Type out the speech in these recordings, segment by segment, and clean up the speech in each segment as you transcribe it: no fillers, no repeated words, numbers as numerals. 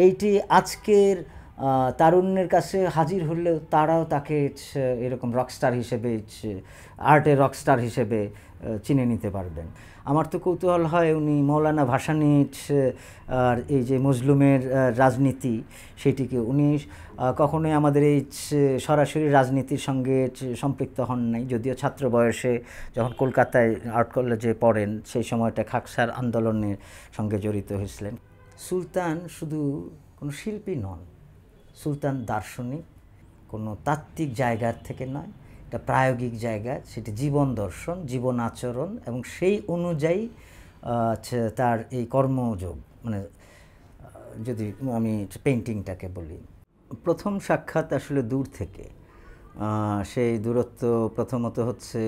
এইটি আজকের তারুণ্যের কাছে হাজির হলেও তারাও তাকে এরকম রকস্টার হিসেবে, আর্টের রকস্টার হিসেবে চিনে নিতে পারবেন। আমার তো কৌতূহল হয় উনি মৌলানা ভাসানী আর এই যে মজলুমের রাজনীতি, সেটিকে উনি কখনোই আমাদের এই সরাসরি রাজনীতির সঙ্গে সম্পৃক্ত হন নাই, যদিও ছাত্র বয়সে যখন কলকাতায় আর্ট কলেজে পড়েন সেই সময়টা খাকসার আন্দোলনের সঙ্গে জড়িত হয়েছিলেন। সুলতান শুধু কোনো শিল্পী নন, সুলতান দার্শনিক, কোনো তাত্ত্বিক জায়গার থেকে নয়, এটা প্রায়োগিক জায়গা, সেটি জীবন দর্শন, জীবন আচরণ এবং সেই অনুযায়ী তার এই কর্মযোগ। মানে যদি আমি পেইন্টিংটাকে বলি, প্রথম সাক্ষাৎ আসলে দূর থেকে। সেই দূরত্ব প্রথমত হচ্ছে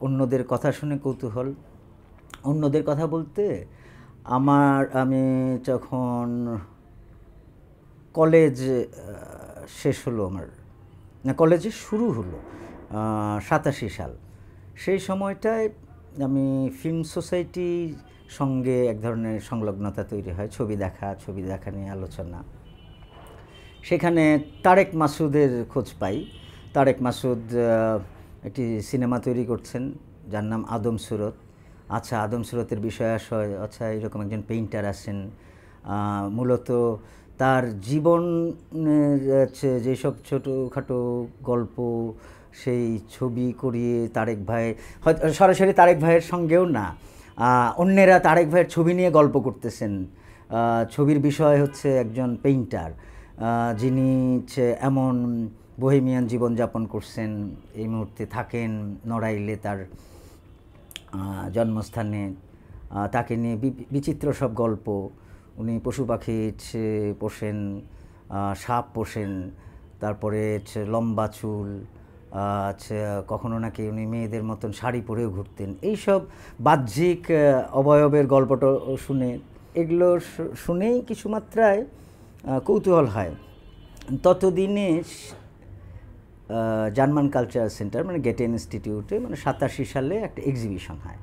অন্যদের কথা শুনে কৌতূহল। অন্যদের কথা বলতে আমি যখন কলেজ শেষ হলো, কলেজে শুরু হলো 87 সাল, সেই সময়টায় আমি ফিল্ম সোসাইটির সঙ্গে এক ধরনের সংলগ্নতা তৈরি হয়, ছবি দেখা নিয়ে আলোচনা। সেখানে তারেক মাসুদের খোঁজ পাই। তারেক মাসুদ একটি সিনেমা তৈরি করছেন যার নাম আদম সুরত। আচ্ছা, আদম সুরতের বিষয় আসয়, আচ্ছা এরকম একজন পেইন্টার আছেন, মূলত তার জীবনের যেসব ছোটোখাটো গল্প, সেই ছবি করিয়ে তারেক ভাই, হয়তো সরাসরি তারেক ভাইয়ের সঙ্গেও না, অন্যেরা তারেক ভাইয়ের ছবি নিয়ে গল্প করতেছেন। ছবির বিষয় হচ্ছে একজন পেইন্টার যিনি এমন বোহেমিয়ান জীবনযাপন করছেন, এই মুহূর্তে থাকেন নড়াইলে, তার জন্মস্থানে। তাকে নিয়ে বিচিত্র সব গল্প। উনি পশু পাখি পোষেন, সাপ পোষেন, তারপরে লম্বা চুল, কখনো নাকি উনি মেয়েদের মতন শাড়ি পরেও ঘুরতেন। এইসব বাহ্যিক অবয়বের গল্পটা শুনে, এগুলো শুনেই কিছু মাত্রায় কৌতূহল হয়। ততদিনে জার্মান কালচারাল সেন্টার মানে গেটে ইনস্টিটিউটে 87 সালে একটা এক্সিবিশন হয়।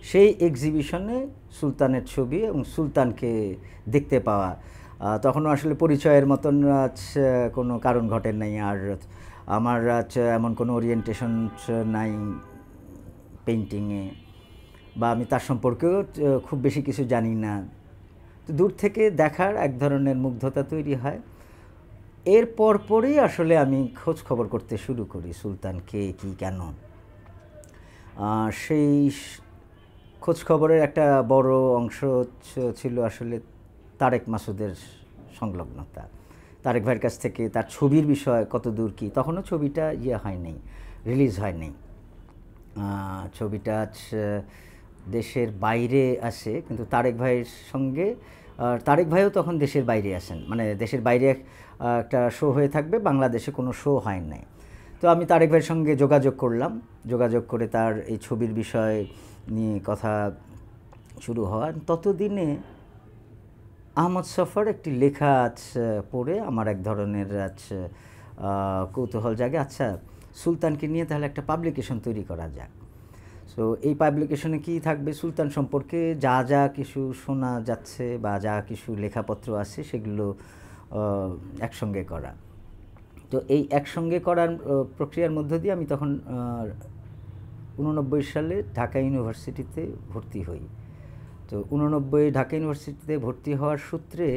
সেই এক্সিবিশনে সুলতানের ছবি এবং সুলতানকে দেখতে পাওয়া, তখনও আসলে পরিচয়ের মতন কোনো কারণ ঘটে নাই, আর আমার এমন কোনো ওরিয়েন্টেশন নাই পেইন্টিংয়ে, বা আমি তার সম্পর্কেও খুব বেশি কিছু জানি না। তো দূর থেকে দেখার এক ধরনের মুগ্ধতা তৈরি হয়। এর পরপরই আসলে আমি খোঁজ খবর করতে শুরু করি সুলতান কে, কী, কেন। সেই খোঁজ খবরের একটা বড় অংশ ছিল আসলে তারেক মাসুদের সংলগ্নতা। তারেক ভাইয়ের কাছ থেকে তার ছবির বিষয় কত দূর কী, তখনও ছবিটা হয়নি, রিলিজ হয়নি। ছবিটা দেশের বাইরে আসে, কিন্তু তারেক ভাইয়ের সঙ্গে, তারেক ভাইও তখন দেশের বাইরে আসেন, মানে দেশের বাইরে একটা শো হয়ে থাকবে, বাংলাদেশে কোনো শো হয় নাই। তো আমি তারেক ভাইয়ের সঙ্গে যোগাযোগ করলাম, যোগাযোগ করে তার এই ছবির বিষয় নিয়ে কথা শুরু হওয়ার। ততদিনে আহমদ সফর একটি লেখা পড়ে আমার এক ধরনের কৌতূহল জাগে, আচ্ছা সুলতানকে নিয়ে তাহলে একটা পাবলিকেশন তৈরি করা যাক। সো এই পাবলিকেশনে কী থাকবে, সুলতান সম্পর্কে যা যা কিছু শোনা যাচ্ছে বা যা কিছু লেখাপত্র আছে সেগুলো একসঙ্গে করা। তো এই একসঙ্গে করার প্রক্রিয়ার মধ্য দিয়ে আমি তখন 89 সালে ঢাকা ইউনিভার্সিটিতে ভর্তি হই। তো 89 ঢাকা ইউনিভার্সিটিতে ভর্তি হওয়ার সূত্রে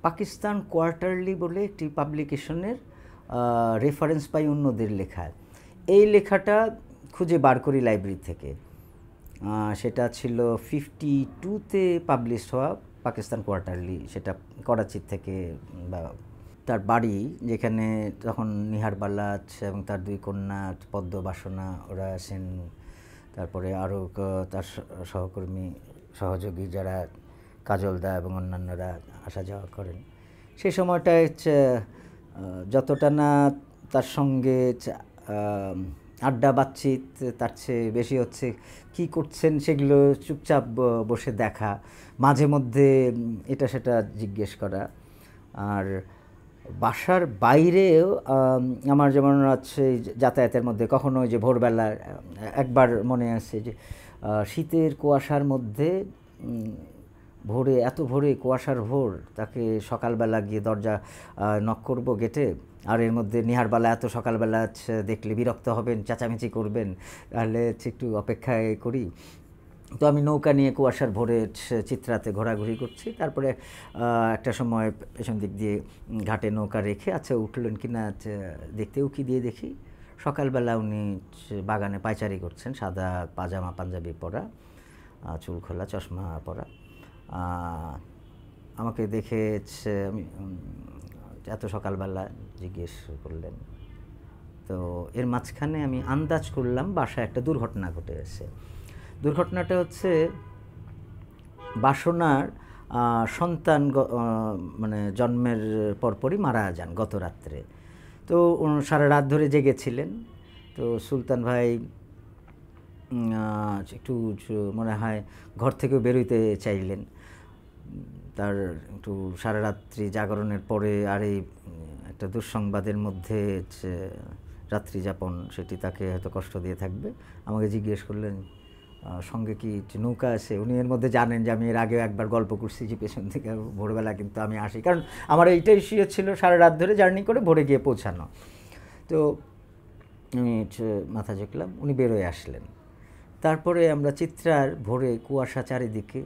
পাকিস্তান কোয়ার্টারলি বলে একটি পাবলিকেশনের রেফারেন্স পাই অন্যদের লেখা। এই লেখাটা খুঁজে বার করি লাইব্রেরি থেকে। সেটা ছিল 52-তে পাবলিশ হওয়া পাকিস্তান কোয়ার্টারলি, সেটা করাচির থেকে, বা তার বাড়ি যেখানে তখন নিহার বালা এবং তার দুই কন্যা পদ্ম বাসনা ওরা আছেন, তারপরে আরও তার সহকর্মী সহযোগী যারা কাজলদা এবং অন্যান্যরা আসা যাওয়া করেন। সেই সময়টায় যতটা না তার সঙ্গে আড্ডা বাতচিত, তার চেয়ে বেশি হচ্ছে কী করছেন সেগুলো চুপচাপ বসে দেখা, মাঝে মধ্যে এটা সেটা জিজ্ঞেস করা। আর বাসার বাইরেও আমার যেমন যাতায়াতের মধ্যে কখনো যে ভোরবেলা একবার মনে আছে যে শীতের কুয়াশার মধ্যে ভোরে, এত ভোরে, কুয়াশার ভোর, তাকে সকালবেলা গিয়ে দরজা নক করব গেটে, আর এর মধ্যে নিহারবালা এত সকালবেলা দেখলে বিরক্ত হবেন, চেঁচামেচি করবেন, তাহলে একটু অপেক্ষায় করি। তো আমি নৌকা নিয়ে কুয়াশার ভোরে চিত্রাতে ঘোরাঘুরি করছি। তারপরে একটা সময় পেছন দিক দিয়ে ঘাটে নৌকা রেখে, আচ্ছা উঠলেন কি না দেখতে, উকি দিয়ে দেখি সকালবেলা উনি বাগানে পায়চারি করছেন, সাদা পাজামা পাঞ্জাবি পরা, চুল খোলা, চশমা পরা। আমাকে দেখে আমি এত সকালবেলা জিজ্ঞেস করলেন। তো এর মাঝখানে আমি আন্দাজ করলাম বাসায় একটা দুর্ঘটনা ঘটে গেছে। দুর্ঘটনাটা হচ্ছে বাসনার সন্তান মানে জন্মের পরপরই মারা যান গত রাত্রে। তো সারা রাত ধরে জেগেছিলেন। তো সুলতান ভাই একটু মনে হয় ঘর থেকেও বেরোতে চাইলেন। তার একটু সারা রাত্রি জাগরণের পরে আর এই একটা দুঃসংবাদের মধ্যে রাত্রি যাপন, সেটি তাকে হয়তো কষ্ট দিয়ে থাকবে। আমাকে জিজ্ঞেস করলেন সঙ্গে কি নৌকা আছে। উনি এর মধ্যে জানেন যে আমি এর আগেও একবার গল্প করছি যে পেছন থেকে ভোরবেলা কিন্তু আমি আসি, কারণ আমার এইটাই ইস্যু ছিল সারা রাত ধরে জার্নি করে ভোরে গিয়ে পৌঁছানো। তো আমি মাথা ঝুঁকলাম, উনি বেরোয় আসলেন। তারপরে আমরা চিত্রার ভোরে কুয়াশা চারিদিকে,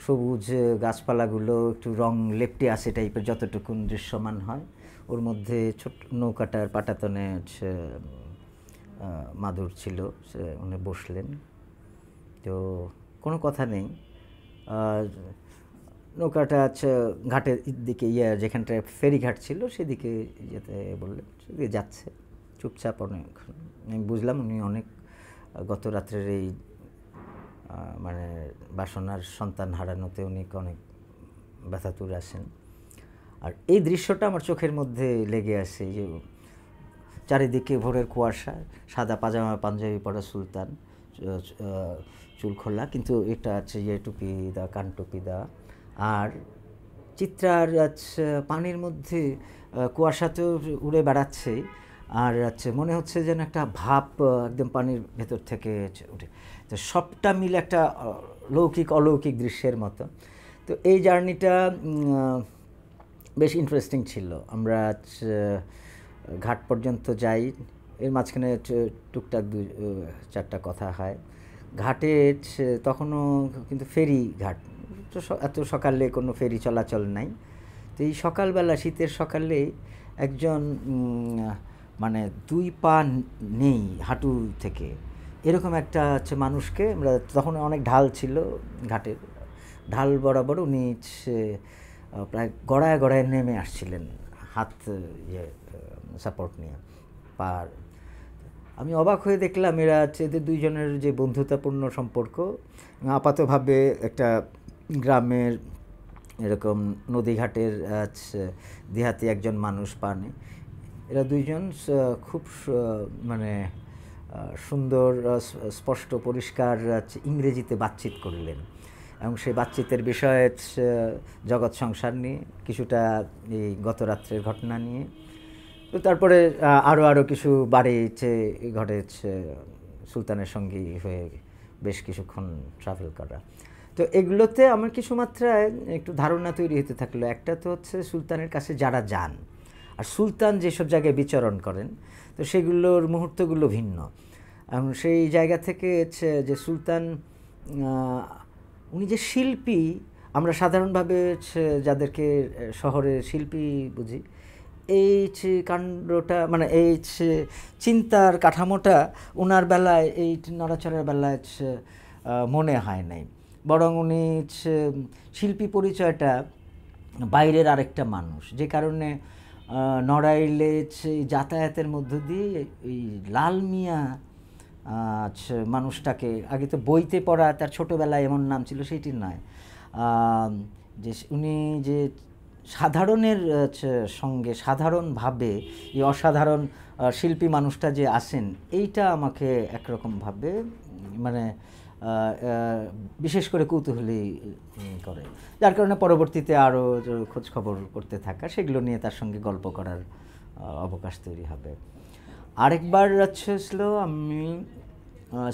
সবুজ গাছপালাগুলো একটু রং লেপটে আসে টাইপের যতটুকুন দৃশ্যমান হয়, ওর মধ্যে ছোট্ট নৌকাটার পাটাতনে মাদুর ছিল, সে উনি বসলেন। তো কোনো কথা নেই, নৌকাটা ঘাটের দিকে যেখানটায় ফেরিঘাট ছিল সেদিকে যেতে বললেন, সেদিকে যাচ্ছে চুপচাপ। অনেক আমি বুঝলাম উনি অনেক গত রাত্রের এই মানে বাসনার সন্তান হারানোতে উনি অনেক ব্যথাতুর আছেন। আর এই দৃশ্যটা আমার চোখের মধ্যে লেগে আসে, যে চারিদিকে ভোরের কুয়াশা, সাদা পাজামা পাঞ্জাবি পরা সুলতান, চুল খোলা, কিন্তু এটা টুপি দেওয়া, কান টুপি দেওয়া। আর চিত্রার পানির মধ্যে কুয়াশা তো উড়ে বেড়াচ্ছে, আর মনে হচ্ছে যেন একটা ভাপ একদম পানির ভেতর থেকে উঠে। তো সবটা মিলে একটা লৌকিক অলৌকিক দৃশ্যের মতো। তো এই জার্নিটা বেশ ইন্টারেস্টিং ছিল। আমরা ঘাট পর্যন্ত যাই, এর মাঝখানে টুকটাক 2-4টা কথা হয়। ঘাটে তখনও কিন্তু ফেরি ঘাট, তো এত সকালে কোনো ফেরি চলাচল নাই। তো এই সকালবেলা, শীতের সকালে একজন মানে 2 পা নেই হাঁটু থেকে, এরকম একটা মানুষকে আমরা, তখন অনেক ঢাল ছিল ঘাটের, ঢাল বরাবর উনি প্রায় গড়ায় গড়ায় নেমে আসছিলেন, হাত সাপোর্ট নিয়ে পার। আমি অবাক হয়ে দেখলাম এরা এদের দুইজনের যে বন্ধুতাপূর্ণ সম্পর্ক, আপাতভাবে একটা গ্রামের এরকম নদীঘাটের দেহাতি একজন মানুষ পানে, এরা দুইজন খুব মানে সুন্দর স্পষ্ট পরিষ্কার ইংরেজিতে বাতচিত করলেন, এবং সেই বাতচিতের বিষয়ে জগৎ সংসার নিয়ে, কিছুটা এই গত রাত্রের ঘটনা নিয়ে। তো তারপরে আরও কিছু বাড়িতে ঘটেছে সুলতানের সঙ্গী হয়ে বেশ কিছুক্ষণ ট্রাভেল করা। তো এগুলোতে আমার কিছু মাত্রায় একটু ধারণা তৈরি হতে থাকলো। একটা তো হচ্ছে সুলতানের কাছে যারা যান, আর সুলতান যেসব জায়গায় বিচরণ করেন, তো সেগুলোর মুহূর্তগুলো ভিন্ন। এবং সেই জায়গা থেকে যে সুলতান উনি যে শিল্পী, আমরা সাধারণভাবে যাদেরকে শহরের শিল্পী বুঝি, এই কাণ্ডটা মানে এই চিন্তার কাঠামোটা ওনার বেলায়, এই নড়াচড়ার বেলায় মনে হয় নাই, বরং উনি শিল্পী পরিচয়টা বাইরের আরেকটা মানুষ, যে কারণে নড়াইলে যাতায়াতের মধ্য দিয়ে এই লাল মিয়া মানুষটাকে, আগে তো বইতে পড়া তার ছোটোবেলায় এমন নাম ছিল সেইটি নয়, যে উনি যে সাধারণের সঙ্গে সাধারণভাবে এই অসাধারণ শিল্পী মানুষটা যে আসেন, এইটা আমাকে একরকমভাবে মানে বিশেষ করে কৌতূহলী করে, যার কারণে পরবর্তীতে আরও খোঁজখবর করতে থাকা, সেগুলো নিয়ে তার সঙ্গে গল্প করার অবকাশ তৈরি হবে। আরেকবার ছিল আমি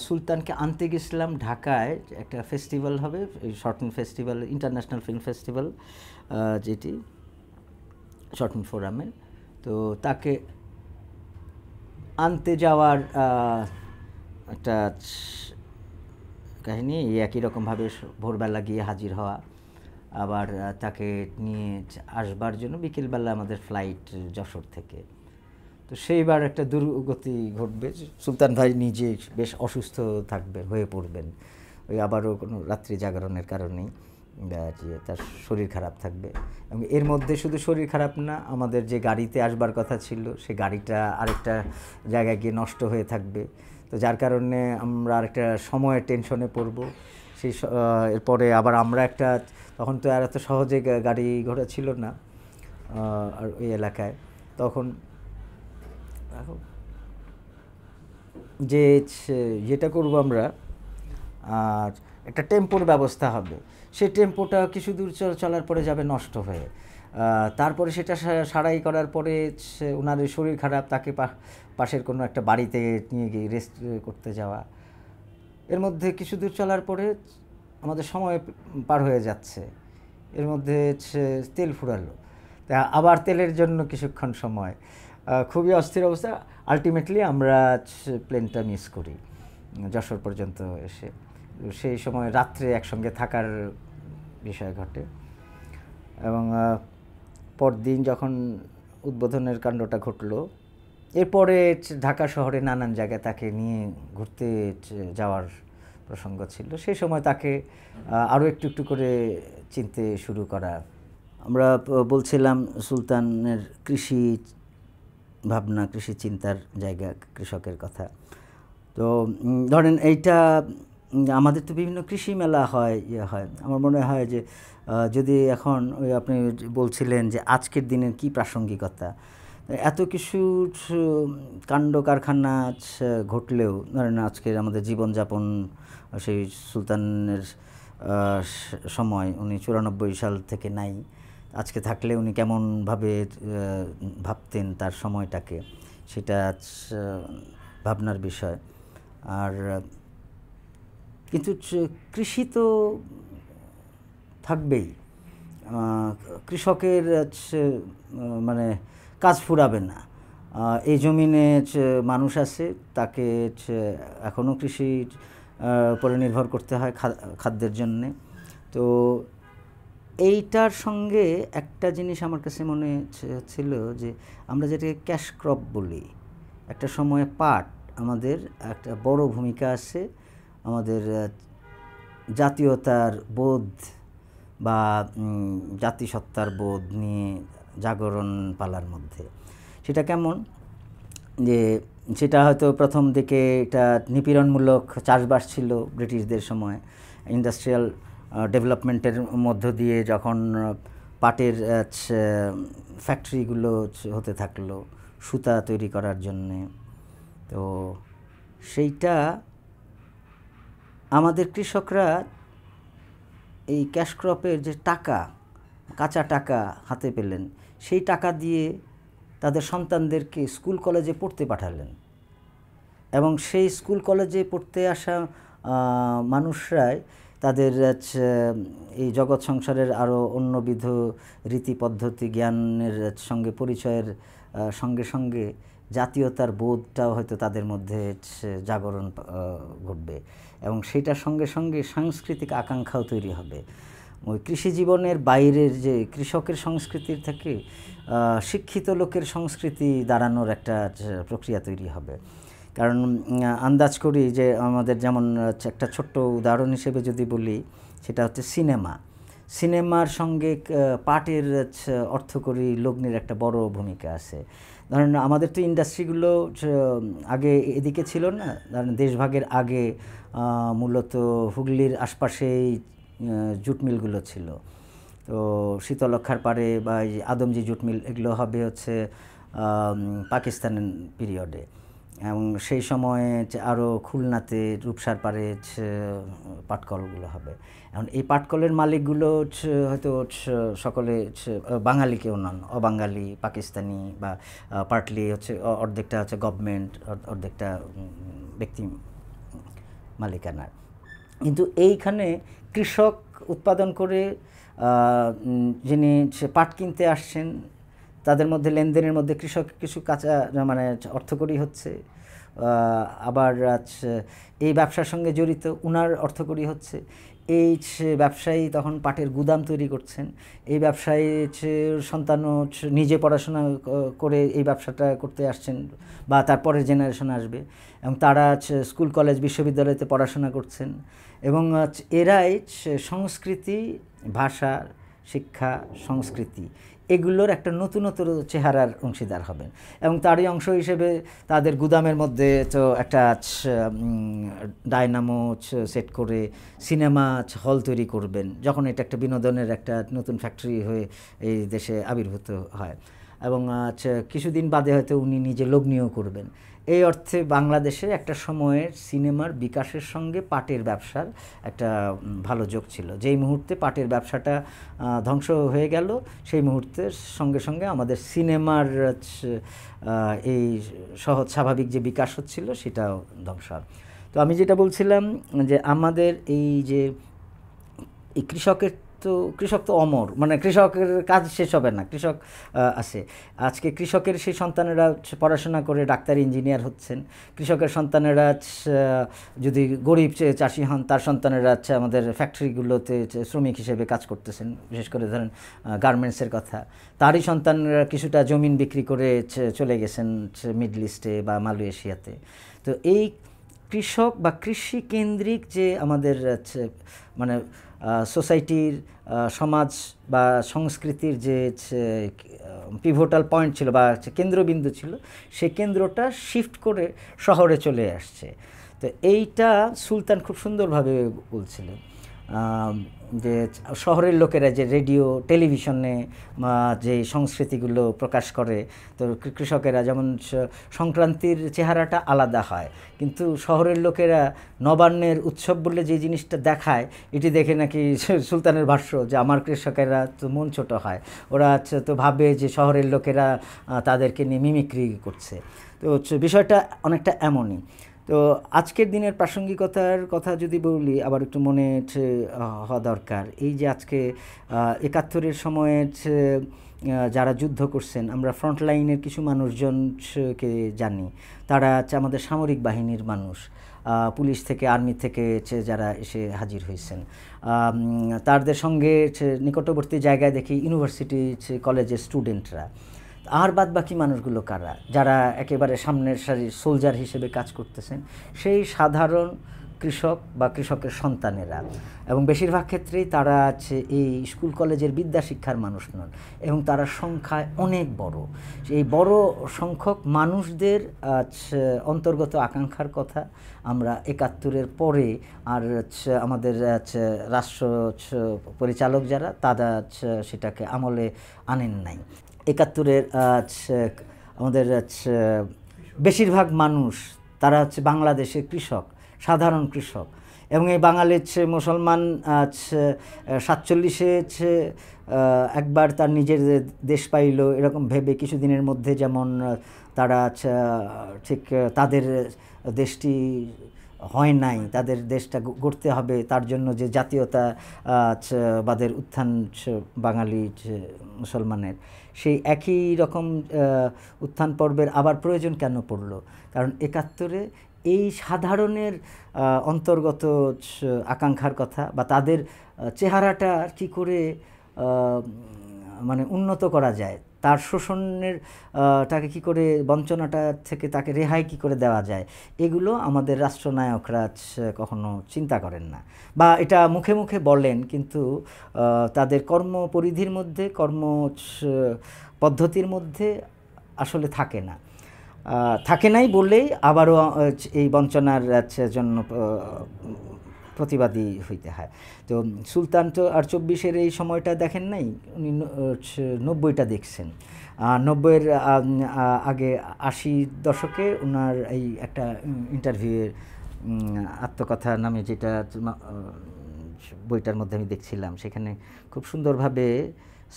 সুলতানকে আনতে গেছিলাম ঢাকায়, একটা ফেস্টিভ্যাল হবে, এই short film festival, international film festival, যেটি শর্ট ফিল্ম ফোরামে। তো তাকে আনতে যাওয়ার একটা কাহিনী, একই রকমভাবে ভোরবেলা গিয়ে হাজির হওয়া, আবার তাকে নিয়ে আসবার জন্য বিকেলবেলা আমাদের ফ্লাইট যশোর থেকে। তো সেইবার একটা দুর্গতি ঘটবে, সুলতান ভাই নিজে বেশ অসুস্থ হয়ে পড়বেন, ওই আবারও কোনো রাত্রি জাগরণের কারণেই তার শরীর খারাপ থাকবে। এবং এর মধ্যে শুধু শরীর খারাপ না, আমাদের যে গাড়িতে আসবার কথা ছিল সে গাড়িটা আরেকটা জায়গায় গিয়ে নষ্ট হয়ে থাকবে। তো যার কারণে আমরা আরেকটা সময়ের টেনশনে পড়ব। সেই এরপরে আবার আমরা একটা, তখন তো আর এত সহজে গাড়ি ঘোড়া ছিল না আর ওই এলাকায়, তখন যে যেটা করব আমরা, আর একটা টেম্পোর ব্যবস্থা হবে, সেই টেম্পোটা কিছু দূর চলার পরে যাবে নষ্ট হয়ে। তারপরে সেটা সারাই করার পরে ওনার শরীর খারাপ, তাকে পাশের কোনো একটা বাড়িতে নিয়ে গিয়ে রেস্ট করতে যাওয়া, এর মধ্যে কিছু দূর চলার পরে আমাদের সময় পার হয়ে যাচ্ছে, এর মধ্যে তেল ফুরালো, তা আবার তেলের জন্য কিছুক্ষণ সময়, খুবই অস্থির অবস্থা। আলটিমেটলি আমরা প্লেনটা মিস করি যশোর পর্যন্ত এসে। সেই সময় রাত্রে একসঙ্গে থাকার বিষয় ঘটে, এবং পরদিন যখন উদ্বোধনের কাণ্ডটা ঘটলো, এরপরে ঢাকা শহরে নানান জায়গায় তাকে নিয়ে ঘুরতে যাওয়ার প্রসঙ্গ ছিল। সেই সময় তাকে আরও একটু একটু করে চিনতে শুরু করা। আমরা বলছিলাম সুলতানের কৃষি ভাবনা, কৃষি চিন্তার জায়গা, কৃষকের কথা। তো ধরেন এইটা, আমাদের তো বিভিন্ন কৃষি মেলা হয়, হয়, আমার মনে হয় যে যদি এখন ওই আপনি বলছিলেন যে আজকের দিনের কি প্রাসঙ্গিকতা, এত কিছু কাণ্ড কারখানা ঘটলেও ধরেন আজকের আমাদের জীবনযাপন, সেই সুলতানের সময়, উনি 94 সাল থেকে নাই, আজকে থাকলে উনি কেমনভাবে ভাবতেন তার সময়টাকে, সেটা ভাবনার বিষয়। আর কিন্তু কৃষি তো থাকবেই, কৃষকের মানে কাজ ফুরাবে না। এই জমিনে মানুষ আছে, তাকে এখনও কৃষির উপরে নির্ভর করতে হয় খাদ্যের জন্যে। তো এইটার সঙ্গে একটা জিনিস আমার কাছে মনে ছিল যে আমরা যেটাকে ক্যাশ ক্রপ বলি, একটা সময়ে পাট আমাদের একটা বড় ভূমিকা আছে আমাদের জাতীয়তার বোধ বা জাতিসত্তার বোধ নিয়ে জাগরণ পালার মধ্যে। সেটা কেমন, যে সেটা হয়তো প্রথম দিকে এটা নিপীড়নমূলক চাষবাস ছিল ব্রিটিশদের সময়, ইন্ডাস্ট্রিয়াল ডেভেলপমেন্টের মধ্য দিয়ে যখন পাটের ফ্যাক্টরিগুলো হতে থাকলো সুতা তৈরি করার জন্যে, তো সেইটা আমাদের কৃষকরা এই ক্যাশ ক্রপের যে টাকা, কাঁচা টাকা হাতে পেলেন, সেই টাকা দিয়ে তাদের সন্তানদেরকে স্কুল কলেজে পড়তে পাঠালেন, এবং সেই স্কুল কলেজে পড়তে আসা মানুষরাই তাদের এই জগৎ সংসারের আরও অন্যবিধ রীতি পদ্ধতি জ্ঞানের সঙ্গে পরিচয়ের সঙ্গে সঙ্গে জাতীয়তার বোধটাও হয়তো তাদের মধ্যে জাগরণ ঘটবে, এবং সেটার সঙ্গে সঙ্গে সাংস্কৃতিক আকাঙ্ক্ষাও তৈরি হবে। ওই কৃষি জীবনের বাইরের যে কৃষকের সংস্কৃতির থেকে শিক্ষিত লোকের সংস্কৃতি দাঁড়ানোর একটা প্রক্রিয়া তৈরি হবে। কারণ আন্দাজ করি যে আমাদের যেমন একটা ছোট্ট উদাহরণ হিসেবে যদি বলি, সেটা হচ্ছে সিনেমার সঙ্গে পাটের অর্থকরী লগ্নির একটা বড় ভূমিকা আছে। ধরেন আমাদের তো ইন্ডাস্ট্রিগুলো আগে এদিকে ছিল না, ধরেন দেশভাগের আগে মূলত হুগলির আশপাশেই জুট মিলগুলো ছিল। তো শীতলক্ষার পাড়ে বা এই আদমজি জুট মিল, এগুলো হবে হচ্ছে পাকিস্তানের পিরিয়ডে, এবং সেই সময়ে আরও খুলনাতে রূপসার পাড়ে পাটকলগুলো হবে। এখন এই পাটকলের মালিকগুলো হয়তো সকলে বাঙালি কেউ নন, অবাঙালি, পাকিস্তানি, বা পার্টলি হচ্ছে অর্ধেকটা হচ্ছে গভর্নমেন্ট, অর্ধেকটা ব্যক্তি মালিকানার। কিন্তু এইখানে কৃষক উৎপাদন করে যিনি পাট কিনতে আসছেন তাদের মধ্যে লেনদেনের মধ্যে কৃষক কিছু কাঁচা মানে অর্থকরী হচ্ছে, আবার এই ব্যবসার সঙ্গে জড়িত উনার অর্থকরী হচ্ছে। এই ব্যবসায়ী তখন পাটের গুদাম তৈরি করছেন, এই ব্যবসায়ী সন্তানও নিজে পড়াশোনা করে এই ব্যবসাটা করতে আসছেন বা তারপরের জেনারেশন আসবে, এবং তারা স্কুল কলেজ বিশ্ববিদ্যালয়তে পড়াশোনা করছেন, এবং এরাই সংস্কৃতি, ভাষা, শিক্ষা, সংস্কৃতি এগুলোর একটা নতুনতর চেহারার অংশীদার হবেন। এবং তারই অংশ হিসেবে তাদের গুদামের মধ্যে তো একটা ডায়নামো সেট করে সিনেমা হল তৈরি করবেন, যখন এটা একটা বিনোদনের একটা নতুন ফ্যাক্টরি হয়ে এই দেশে আবির্ভূত হয়। এবং কিছুদিন বাদে হয়তো উনি নিজে লগ্নিও করবেন। এই অর্থে বাংলাদেশে একটা সময়ের সিনেমার বিকাশের সঙ্গে পাটের ব্যবসার একটা ভালো যোগ ছিল। যেই মুহূর্তে পাটের ব্যবসাটা ধ্বংস হয়ে গেল, সেই মুহূর্তের সঙ্গে সঙ্গে আমাদের সিনেমার এই সহজ স্বাভাবিক যে বিকাশ হচ্ছিল সেটাও ধ্বংস হয়। তো আমি যেটা বলছিলাম যে আমাদের এই যে এই কৃষক তো অমর, মানে কৃষকের কাজ শেষ হবে না, কৃষক আছে। আজকে কৃষকের সেই সন্তানেরা পড়াশোনা করে ডাক্তার, ইঞ্জিনিয়ার হচ্ছেন। কৃষকের সন্তানেরা যদি গরিব চাষি হন, তার সন্তানেরা আমাদের ফ্যাক্টরিগুলোতে শ্রমিক হিসেবে কাজ করতেছেন, বিশেষ করে ধরেন গার্মেন্টসের কথা। তারই সন্তানরা কিছুটা জমিন বিক্রি করে চলে গেছেন মিডল ইস্টে বা মালয়েশিয়াতে। তো এই কৃষক বা কৃষি কেন্দ্রিক যে আমাদের মানে সোসাইটির, সমাজ বা সংস্কৃতির যে পিভোটাল পয়েন্ট ছিল বা কেন্দ্রবিন্দু ছিল, সেই কেন্দ্রটা শিফট করে শহরে চলে আসছে। তো এইটা সুলতান খুব সুন্দরভাবে বলছিলেন যে শহরের লোকেরা যে রেডিও, টেলিভিশনে যে সংস্কৃতিগুলো প্রকাশ করে, তো কৃষকেরা যেমন সংক্রান্তির চেহারাটা আলাদা হয়, কিন্তু শহরের লোকেরা নবান্নের উৎসব বলে যে জিনিসটা দেখায়, এটি দেখে নাকি সুলতানের ভাষ্য যে আমার কৃষকেরা তো মন ছোট হয়, ওরা তো ভাবে যে শহরের লোকেরা তাদেরকে নিয়ে মিমিক্রি করছে। তো বিষয়টা অনেকটা এমনই। তো আজকের দিনের প্রাসঙ্গিকতার কথা যদি বলি, আবার একটু মনে হওয়া দরকার এই যে আজকে ৭১-এর সময়ে যারা যুদ্ধ করছেন, আমরা ফ্রন্টলাইনের কিছু মানুষজনকে জানি, তারা আমাদের সামরিক বাহিনীর মানুষ, পুলিশ থেকে, আর্মি থেকে যারা এসে হাজির হয়েছেন। তাদের সঙ্গে নিকটবর্তী জায়গায় দেখি ইউনিভার্সিটি, কলেজের স্টুডেন্টরা। আর বাদ বাকি মানুষগুলো কারা, যারা একেবারে সামনের সারির সোলজার হিসেবে কাজ করতেছেন? সেই সাধারণ কৃষক বা কৃষকের সন্তানেরা, এবং বেশিরভাগ ক্ষেত্রেই তারা এই স্কুল কলেজের বিদ্যা শিক্ষার মানুষ নন, এবং তারা সংখ্যায় অনেক বড়। এই বড় সংখ্যক মানুষদের অন্তর্গত আকাঙ্ক্ষার কথা আমরা ৭১-এর পরে আর আমাদের রাষ্ট্র পরিচালক যারা, তারা সেটাকে আমলে আনেন নাই। ৭১-এর আমাদের বেশিরভাগ মানুষ তারা বাংলাদেশের কৃষক, সাধারণ কৃষক, এবং এই বাঙালির মুসলমান ৪৭-এ একবার তার নিজের দেশ পাইল এরকম ভেবে কিছুদিনের মধ্যে যেমন তারা ঠিক তাদের দেশটি হয় নাই, তাদের দেশটা গড়তে হবে, তার জন্য যে জাতীয়তাবাদের উত্থান বাঙালি মুসলমানের, সেই একই রকম উত্থান পর্বের আবার প্রয়োজন কেন পড়ল? কারণ ৭১-এ এই সাধারণের অন্তর্গত আকাঙ্ক্ষার কথা বা তাদের চেহারাটা কী করে মানে উন্নত করা যায়, তার শোষণের তাকে কী করে, বঞ্চনাটা থেকে তাকে রেহাই কী করে দেওয়া যায়, এগুলো আমাদের রাষ্ট্রনায়করা কখনো চিন্তা করেন না, বা এটা মুখে মুখে বলেন, কিন্তু তাদের কর্মপরিধির মধ্যে, কর্ম পদ্ধতির মধ্যে আসলে থাকে না। থাকে নাই বলেই আবারও এই বঞ্চনার জন্য প্রতিবাদী হইতে হয়। তো সুলতান তো আর ২৪-এর এই সময়টা দেখেন নাই, উনি ৯০-টা দেখছেন। ৯০-এর আগে ৮০ দশকে ওনার এই একটা ইন্টারভিউয়ের আত্মকথা নামে যেটা বইটার মধ্যে আমি দেখছিলাম, সেখানে খুব সুন্দরভাবে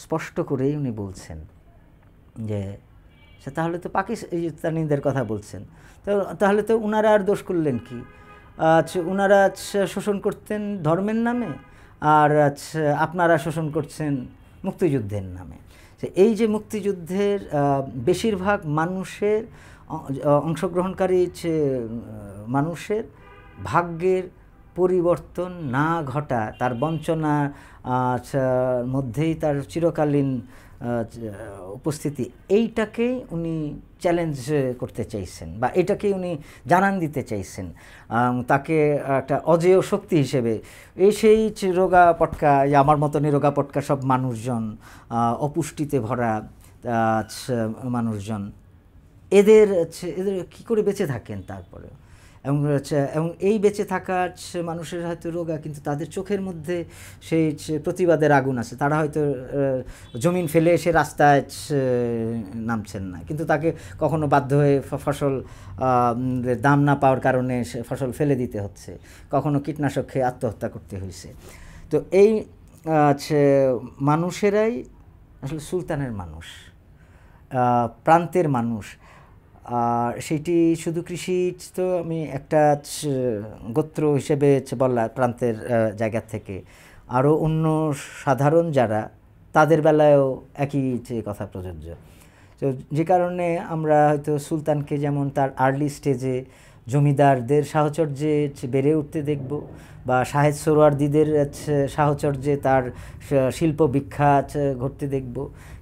স্পষ্ট করেই উনি বলছেন যে তাহলে তো পাকিস্তানিদের কথা বলছেন, তো তাহলে তো উনারা আর দোষ করলেন কি? ওনারা শোষণ করতেন ধর্মের নামে, আর আপনারা শোষণ করছেন মুক্তিযুদ্ধের নামে। এই যে মুক্তিযুদ্ধের বেশিরভাগ মানুষের অংশগ্রহণকারী মানুষের ভাগ্যের পরিবর্তন না ঘটা, তার বঞ্চনা মধ্যেই তার চিরকালীন উপস্থিতি, এইটাকেই উনি চ্যালেঞ্জ করতে চাইছেন বা এটাকেই উনি জানান দিতে চাইছেন। তাকে একটা অজেয় শক্তি হিসেবে সেই রোগা পটকা, আমার মতনই রোগা পটকা সব মানুষজন, অপুষ্টিতে ভরা মানুষজন, এদের কী করে বেঁচে থাকেন তারপরে, এবং এই বেঁচে থাকা মানুষের হয়তো রোগা, কিন্তু তাদের চোখের মধ্যে সেই প্রতিবাদের আগুন আছে। তারা হয়তো জমিন ফেলে এসে রাস্তায় নামছেন না, কিন্তু তাকে কখনো বাধ্য হয়ে ফসল দাম না পাওয়ার কারণে ফসল ফেলে দিতে হচ্ছে, কখনো কীটনাশক খেয়ে আত্মহত্যা করতে হয়েছে। তো এই মানুষেরাই আসলে সুলতানের মানুষ, প্রান্তের মানুষ। আর সেটি শুধু কৃষি তো আমি একটা গোত্র হিসেবে বললা প্রান্তের জায়গা থেকে, আরও অন্য সাধারণ যারা, তাদের বেলায়ও একই কথা প্রযোজ্য। তো যে কারণে আমরা হয়তো সুলতানকে যেমন তার আর্লি স্টেজে জমিদারদের সাহচর্যে বেড়ে উঠতে দেখব, বা শাহেদ সোহরাওয়ার্দীদের সাহচর্যে তার শিল্প বিখ্যাত ঘটতে দেখব,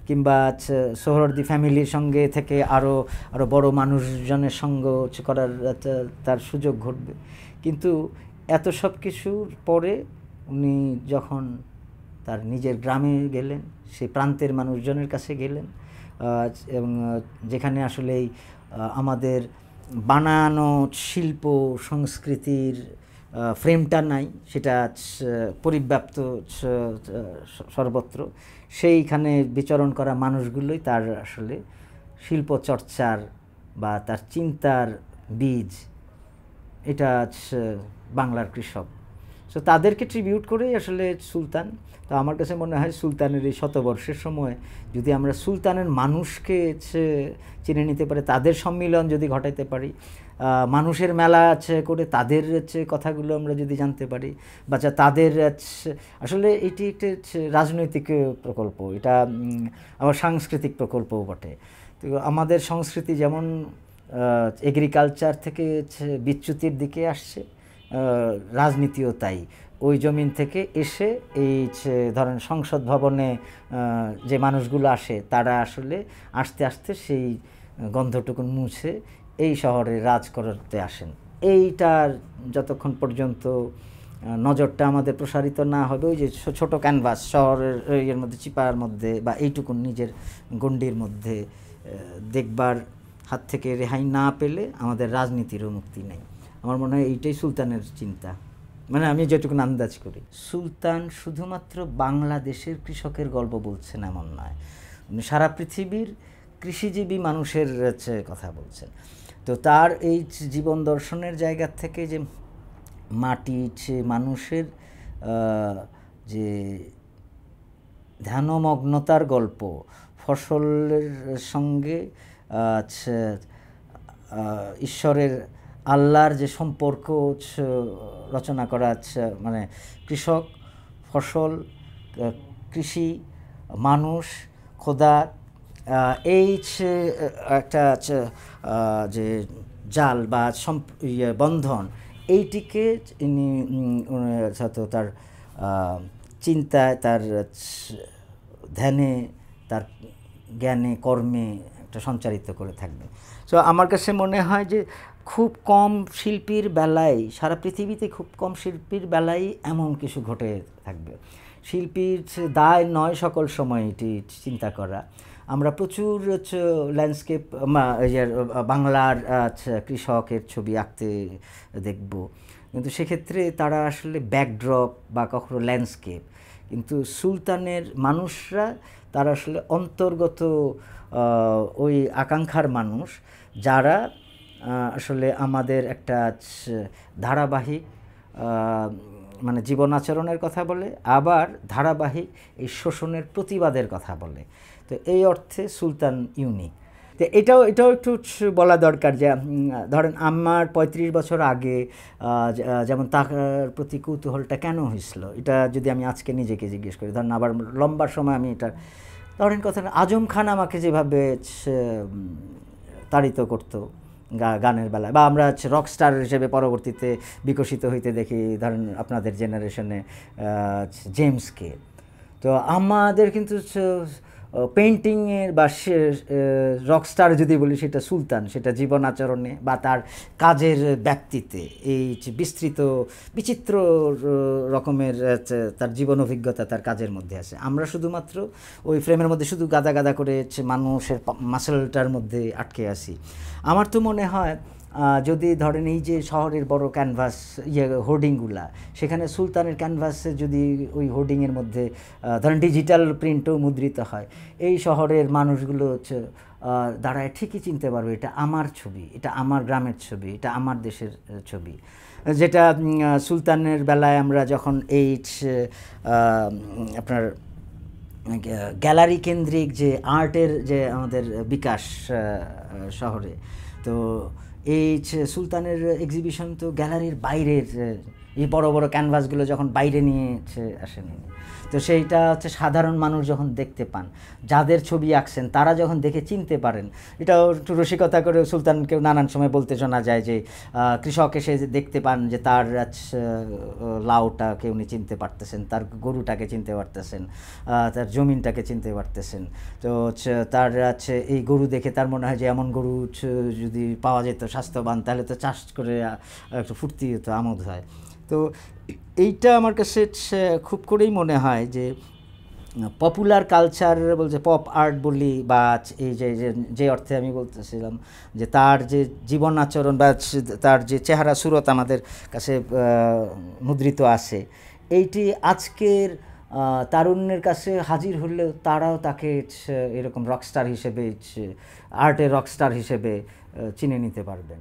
কিংবা সোহরাওয়ার্দী ফ্যামিলির সঙ্গে থেকে আরও বড় মানুষজনের সঙ্গ করার তার সুযোগ ঘটবে। কিন্তু এত সব কিছুর পরে উনি যখন তার নিজের গ্রামে গেলেন, সেই প্রান্তের মানুষজনের কাছে গেলেন, এবং যেখানে আসলে আমাদের বানানো শিল্প সংস্কৃতির ফ্রেমটা নাই, সেটা পরিব্যাপ্ত সর্বত্র, সেইখানে বিচরণ করা মানুষগুলোই তার আসলে শিল্প চর্চার বা তার চিন্তার বীজ। এটা বাংলার কৃষক। সো তাদেরকে ট্রিবিউট করেই আসলে সুলতান। তো আমার কাছে মনে হয় সুলতানের এই শতবর্ষের সময় যদি আমরা সুলতানের মানুষকে চিনে নিতে পারি, তাদের সম্মিলন যদি ঘটাইতে পারি, মানুষের মেলা করে তাদের কথাগুলো আমরা যদি জানতে পারি, বা তাদের আসলে এটি একটি রাজনৈতিক প্রকল্প, এটা আবার সাংস্কৃতিক প্রকল্পও বটে। তো আমাদের সংস্কৃতি যেমন এগ্রিকালচার থেকে বিচ্যুতির দিকে আসছে, রাজনীতিও তাই। ওই জমিন থেকে এসে এই ধরেন সংসদ ভবনে যে মানুষগুলো আসে, তারা আসলে আস্তে আস্তে সেই গন্ধটুকুন মুছে এই শহরে রাজ করতে আসেন। এইটার যতক্ষণ পর্যন্ত নজরটা আমাদের প্রসারিত না হবে, ওই যে ছোট ক্যানভাস শহরের এর মধ্যে চিপার মধ্যে বা এইটুকুন নিজের গণ্ডির মধ্যে দেখবার হাত থেকে রেহাই না পেলে আমাদের রাজনীতিরও মুক্তি নেই। আমার মনে হয় এইটাই সুলতানের চিন্তা, মানে আমি যেটুকু আন্দাজ করি। সুলতান শুধুমাত্র বাংলাদেশের কৃষকের গল্প বলছেন এমন নয়, উনি সারা পৃথিবীর কৃষিজীবী মানুষের কথা বলছেন। তো তার এই জীবন দর্শনের জায়গা থেকে যে মাটি, মানুষের যে ধ্যানমগ্নতার গল্প, ফসলের সঙ্গে ঈশ্বরের আল্লাহর যে সম্পর্ক রচনা করা, মানে কৃষক, ফসল, কৃষি, মানুষ, খোদা, এই একটা যে জাল বা বন্ধন, এইটিকে ইনি তার চিন্তায়, তার ধ্যানে, তার জ্ঞানে, কর্মে একটা সঞ্চারিত করে থাকবেন। সো আমার কাছে মনে হয় যে খুব কম শিল্পীর বেলায়, সারা পৃথিবীতে খুব কম শিল্পীর বেলায় এমন কিছু ঘটে থাকবে। শিল্পীর দায় নয় সকল সময় এটি চিন্তা করা। আমরা প্রচুর ল্যান্ডস্কেপ, বাংলার কৃষকের ছবি আঁকতে দেখব, কিন্তু সেক্ষেত্রে তারা আসলে ব্যাকড্রপ বা কখনো ল্যান্ডস্কেপ। কিন্তু সুলতানের মানুষরা তারা আসলে অন্তর্গত ওই আকাঙ্ক্ষার মানুষ, যারা আসলে আমাদের একটা ধারাবাহিক মানে জীবন আচরণের কথা বলে, আবার ধারাবাহিক এই শোষণের প্রতিবাদের কথা বলে। তো এই অর্থে সুলতান ইউনিক। তো এটাও একটু বলা দরকার যে ধরেন আমার ৩৫ বছর আগে যেমন তার প্রতি কৌতূহলটা কেন হয়েছিল, এটা যদি আমি আজকে নিজেকে জিজ্ঞেস করি, ধরেন আবার লম্বা সময় আমি এটা ধরেন কথা, আজম খান আমাকে যেভাবে তাড়িত করতো গানের বেলায়, বা আমরা রকস্টার হিসেবে পরবর্তীতে বিকশিত হইতে দেখি, ধরেন আপনাদের জেনারেশনে জেমসকে। তো আমাদের কিন্তু পেন্টিংয়ের বা রকস্টার যদি বলি সেটা সুলতান, সেটা জীবন আচরণে বা তার কাজের ব্যক্তিতে, এই বিস্তৃত বিচিত্র রকমের তার জীবন অভিজ্ঞতা তার কাজের মধ্যে আছে। আমরা শুধুমাত্র ওই ফ্রেমের মধ্যে শুধু গাদা গাদা করে মানুষের মাসেলটার মধ্যে আটকে আসি। আমার তো মনে হয় যদি ধরেন এই যে শহরের বড় ক্যানভাস হোর্ডিংগুলা, সেখানে সুলতানের ক্যানভাসে যদি ওই হোর্ডিংয়ের মধ্যে ধরেন ডিজিটাল প্রিন্টও মুদ্রিত হয়, এই শহরের মানুষগুলো দাঁড়ায় ঠিকই চিনতে পারবে এটা আমার ছবি, এটা আমার গ্রামের ছবি, এটা আমার দেশের ছবি। যেটা সুলতানের বেলায় আমরা যখন এই আপনার গ্যালারি কেন্দ্রিক যে আর্টের যে আমাদের বিকাশ শহরে, তো এই সুলতানের এক্সিবিশন তো গ্যালারির বাইরের, এই বড় বড় ক্যানভাসগুলো যখন বাইরে নিয়ে আসেন, তো সেইটা সাধারণ মানুষ যখন দেখতে পান, যাদের ছবি আঁকছেন তারা যখন দেখে চিনতে পারেন। এটাও একটু রসিকতা করে সুলতানকেও নানান সময় বলতে শোনা যায় যে কৃষক এসে দেখতে পান যে তার লাউটাকে উনি চিনতে পারতেছেন, তার গরুটাকে চিনতে পারতেছেন, তার জমিনটাকে চিনতে পারতেছেন। তো তার এই গরু দেখে তার মনে হয় যে এমন গরু যদি পাওয়া যেত স্বাস্থ্যবান, তাহলে তো চাষ করে একটু ফুর্তি হতো, আমোদ হয়। তো এইটা আমার কাছে খুব করেই মনে হয় যে পপুলার কালচার বলছে, পপ আর্ট বলি, বা এই যে অর্থে আমি বলতেছিলাম যে তার যে জীবন আচরণ বা তার যে চেহারা সুরত আমাদের কাছে মুদ্রিত আছে, এইটি আজকের তারুণ্যের কাছে হাজির হলেও তারাও তাকে এরকম রকস্টার হিসেবে, আর্টের রকস্টার হিসেবে চিনে নিতে পারবেন।